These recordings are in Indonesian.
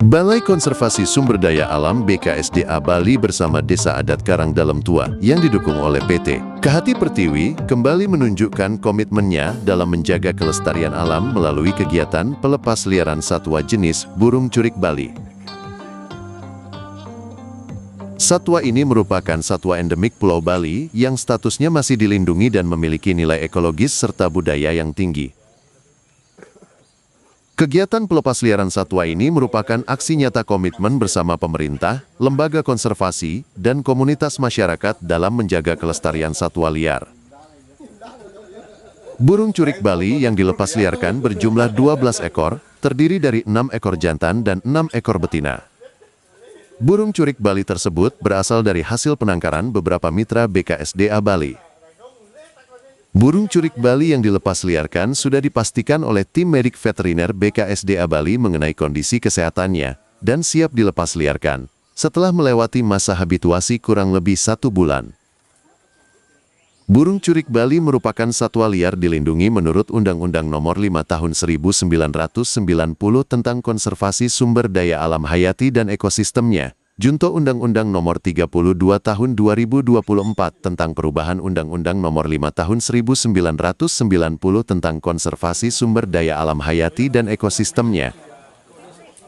Balai Konservasi Sumber Daya Alam BKSDA Bali bersama Desa Adat Karang Dalam Tua yang didukung oleh PT Kahati Pertiwi kembali menunjukkan komitmennya dalam menjaga kelestarian alam melalui kegiatan pelepasliaran satwa jenis burung curik Bali. Satwa ini merupakan satwa endemik Pulau Bali yang statusnya masih dilindungi dan memiliki nilai ekologis serta budaya yang tinggi. Kegiatan pelepasliaran satwa ini merupakan aksi nyata komitmen bersama pemerintah, lembaga konservasi, dan komunitas masyarakat dalam menjaga kelestarian satwa liar. Burung curik Bali yang dilepasliarkan berjumlah 12 ekor, terdiri dari 6 ekor jantan dan 6 ekor betina. Burung curik Bali tersebut berasal dari hasil penangkaran beberapa mitra BKSDA Bali. Burung curik Bali yang dilepasliarkan sudah dipastikan oleh tim medik veteriner BKSDA Bali mengenai kondisi kesehatannya dan siap dilepasliarkan setelah melewati masa habituasi kurang lebih 1 bulan. Burung curik Bali merupakan satwa liar dilindungi menurut Undang-Undang Nomor 5 Tahun 1990 tentang Konservasi Sumber Daya Alam Hayati dan Ekosistemnya, Junto Undang-Undang Nomor 32 Tahun 2024 tentang Perubahan Undang-Undang Nomor 5 Tahun 1990 tentang Konservasi Sumber Daya Alam Hayati dan Ekosistemnya,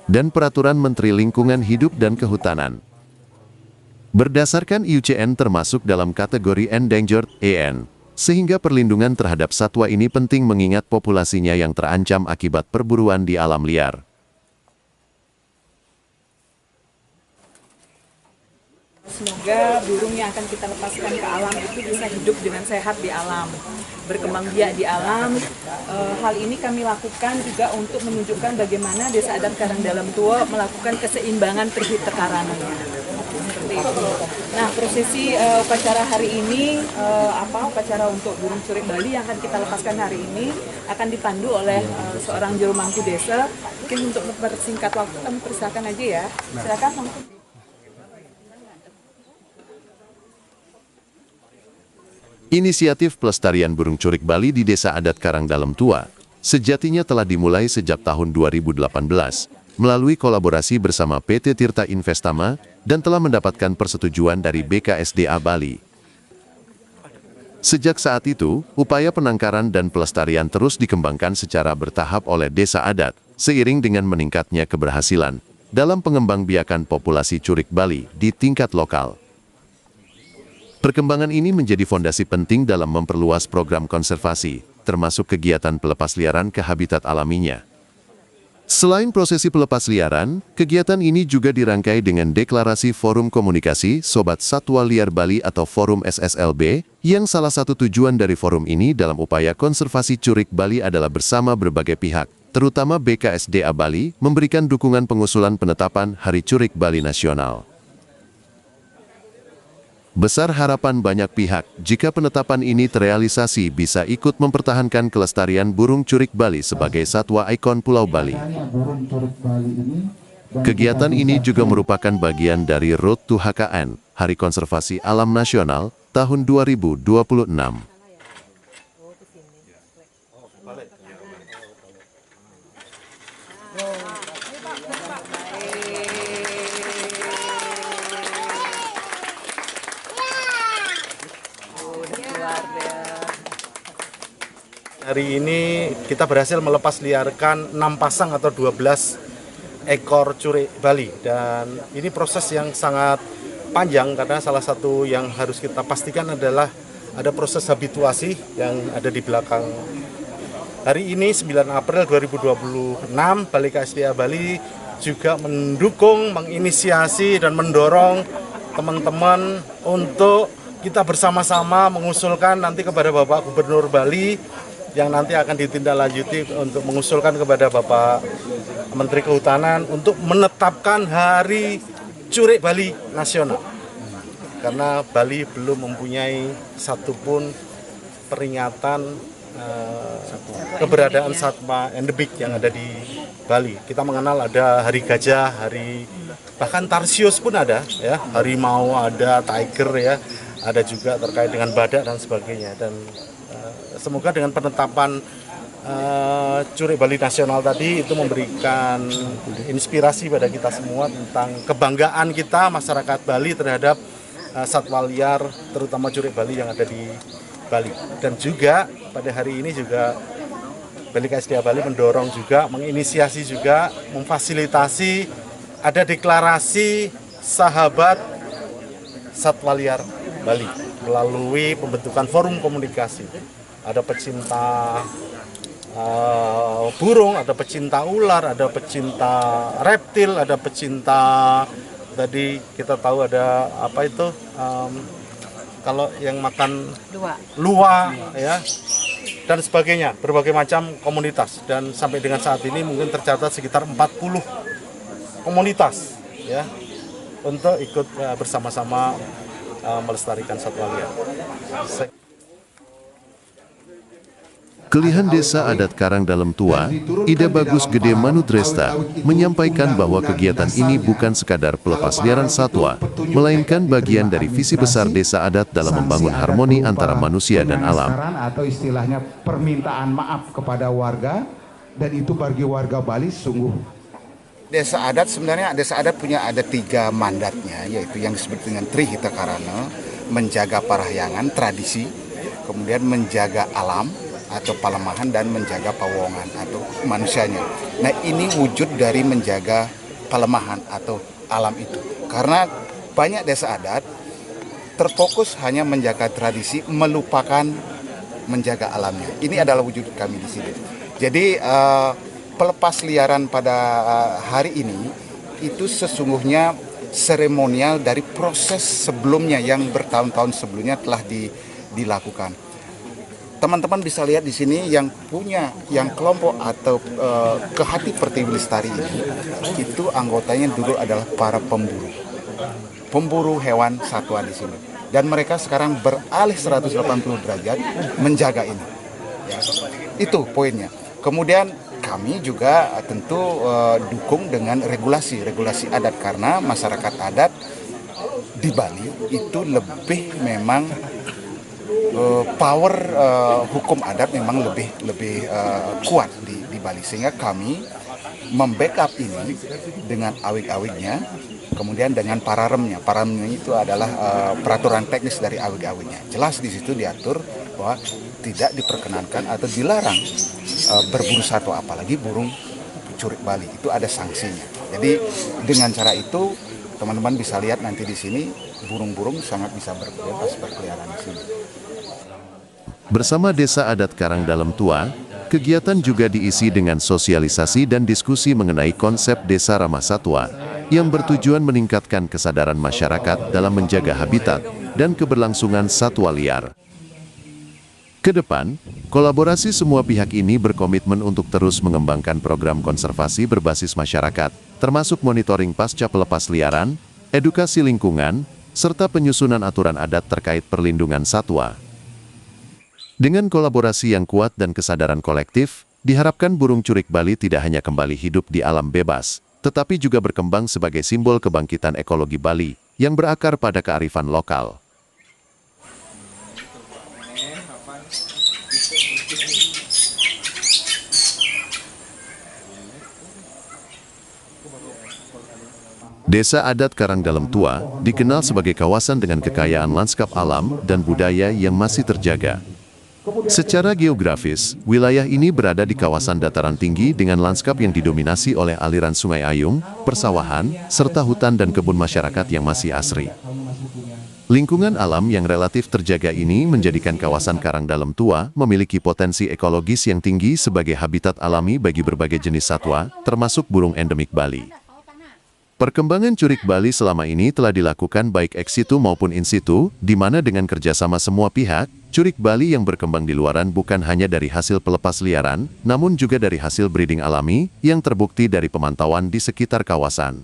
dan Peraturan Menteri Lingkungan Hidup dan Kehutanan. Berdasarkan IUCN termasuk dalam kategori Endangered (EN), sehingga perlindungan terhadap satwa ini penting mengingat populasinya yang terancam akibat perburuan di alam liar. Semoga burung yang akan kita lepaskan ke alam itu bisa hidup dengan sehat di alam, berkembang biak di alam. Hal ini kami lakukan juga untuk menunjukkan bagaimana Desa Adat Karang Dalam Tua melakukan keseimbangan terhit tekaranannya. Seperti itu. Nah, prosesi upacara hari ini, upacara untuk burung curik Bali yang akan kita lepaskan hari ini akan dipandu oleh seorang juru mangku desa. Mungkin untuk mempersingkat waktu kami persilakan aja ya. Silakan mangku. Inisiatif pelestarian burung curik Bali di Desa Adat Karang Dalam Tua sejatinya telah dimulai sejak tahun 2018 melalui kolaborasi bersama PT Tirta Investama dan telah mendapatkan persetujuan dari BKSDA Bali. Sejak saat itu, upaya penangkaran dan pelestarian terus dikembangkan secara bertahap oleh Desa Adat seiring dengan meningkatnya keberhasilan dalam pengembangbiakan populasi curik Bali di tingkat lokal. Perkembangan ini menjadi fondasi penting dalam memperluas program konservasi, termasuk kegiatan pelepasliaran ke habitat alaminya. Selain prosesi pelepasliaran, kegiatan ini juga dirangkai dengan deklarasi Forum Komunikasi Sobat Satwa Liar Bali atau Forum SSLB, yang salah satu tujuan dari forum ini dalam upaya konservasi curik Bali adalah bersama berbagai pihak, terutama BKSDA Bali, memberikan dukungan pengusulan penetapan Hari Curik Bali Nasional. Besar harapan banyak pihak jika penetapan ini terrealisasi bisa ikut mempertahankan kelestarian burung curik Bali sebagai satwa ikon Pulau Bali. Kegiatan ini juga merupakan bagian dari Road to HKN, Hari Konservasi Alam Nasional, tahun 2026. Hari ini kita berhasil melepas liarkan 6 pasang atau 12 ekor curik Bali, dan ini proses yang sangat panjang karena salah satu yang harus kita pastikan adalah ada proses habituasi yang ada di belakang. Hari ini 9 April 2026 Balai KSDA Bali juga mendukung, menginisiasi dan mendorong teman-teman untuk kita bersama-sama mengusulkan nanti kepada Bapak Gubernur Bali yang nanti akan ditindaklanjuti untuk mengusulkan kepada Bapak Menteri Kehutanan untuk menetapkan Hari Curik Bali Nasional. Karena Bali belum mempunyai satupun peringatan keberadaan satwa endemik yang ada di Bali. Kita mengenal ada Hari Gajah, bahkan Tarsius pun ada, ya, harimau ada, tiger ya, ada juga terkait dengan badak dan sebagainya. Dan semoga dengan penetapan Curik Bali Nasional tadi itu memberikan inspirasi pada kita semua tentang kebanggaan kita masyarakat Bali terhadap satwa liar, terutama curik Bali yang ada di Bali. Dan juga pada hari ini juga Bali KSDA Bali mendorong juga, menginisiasi juga, memfasilitasi ada deklarasi sahabat satwa liar Bali melalui pembentukan forum komunikasi. Ada pecinta burung, ada pecinta ular, ada pecinta reptil, ada pecinta tadi kita tahu ada apa itu kalau yang makan luwak ya dan sebagainya, berbagai macam komunitas. Dan sampai dengan saat ini mungkin tercatat sekitar 40 komunitas ya untuk ikut bersama-sama melestarikan satwa liar. Kelihan Desa Adat Karang Dalam Tua, Ida Bagus Gede Manudresta, menyampaikan bahwa kegiatan ini bukan sekadar pelepas liaran satwa, melainkan bagian dari visi besar Desa Adat dalam membangun harmoni antara manusia dan alam. Atau istilahnya permintaan maaf kepada warga, dan itu bagi warga Bali sungguh. Desa Adat sebenarnya Desa Adat punya ada 3 mandatnya, yaitu yang disebut dengan Trihita Karana, menjaga parahyangan, tradisi, kemudian menjaga alam atau palemahan, dan menjaga pawongan atau manusianya. Nah, ini wujud dari menjaga palemahan atau alam itu. Karena banyak desa adat terfokus hanya menjaga tradisi, melupakan menjaga alamnya. Ini adalah wujud kami di sini. Jadi pelepas liaran pada hari ini itu sesungguhnya seremonial dari proses sebelumnya yang bertahun-tahun sebelumnya telah dilakukan. Teman-teman bisa lihat di sini yang punya, yang kelompok atau Kehati Pertiwi Lestari ini, itu anggotanya dulu adalah para pemburu hewan satwa di sini. Dan mereka sekarang beralih 180 derajat menjaga ini. Ya, itu poinnya. Kemudian kami juga tentu dukung dengan regulasi adat, karena masyarakat adat di Bali itu lebih memang power hukum adat memang lebih kuat di Bali, sehingga kami membackup ini dengan awig-awignya, kemudian dengan pararemnya. Pararemnya itu adalah peraturan teknis dari awig-awignya. Jelas di situ diatur bahwa tidak diperkenankan atau dilarang berburu satwa, apalagi burung curik Bali, itu ada sanksinya. Jadi dengan cara itu teman-teman bisa lihat nanti di sini burung-burung sangat bisa bebas berkeliaran di sini. Bersama Desa Adat Karang Dalam Tua, kegiatan juga diisi dengan sosialisasi dan diskusi mengenai konsep desa ramah satwa, yang bertujuan meningkatkan kesadaran masyarakat dalam menjaga habitat dan keberlangsungan satwa liar. Kedepan, kolaborasi semua pihak ini berkomitmen untuk terus mengembangkan program konservasi berbasis masyarakat, termasuk monitoring pasca pelepas liaran, edukasi lingkungan, serta penyusunan aturan adat terkait perlindungan satwa. Dengan kolaborasi yang kuat dan kesadaran kolektif, diharapkan burung curik Bali tidak hanya kembali hidup di alam bebas, tetapi juga berkembang sebagai simbol kebangkitan ekologi Bali yang berakar pada kearifan lokal. Desa Adat Karang Dalam Tua dikenal sebagai kawasan dengan kekayaan lanskap alam dan budaya yang masih terjaga. Secara geografis, wilayah ini berada di kawasan dataran tinggi dengan lanskap yang didominasi oleh aliran Sungai Ayung, persawahan, serta hutan dan kebun masyarakat yang masih asri. Lingkungan alam yang relatif terjaga ini menjadikan kawasan Karang Dalam Tua memiliki potensi ekologis yang tinggi sebagai habitat alami bagi berbagai jenis satwa, termasuk burung endemik Bali. Perkembangan curik Bali selama ini telah dilakukan baik ex situ maupun in situ, di mana dengan kerjasama semua pihak, curik Bali yang berkembang di luaran bukan hanya dari hasil pelepas liaran, namun juga dari hasil breeding alami yang terbukti dari pemantauan di sekitar kawasan.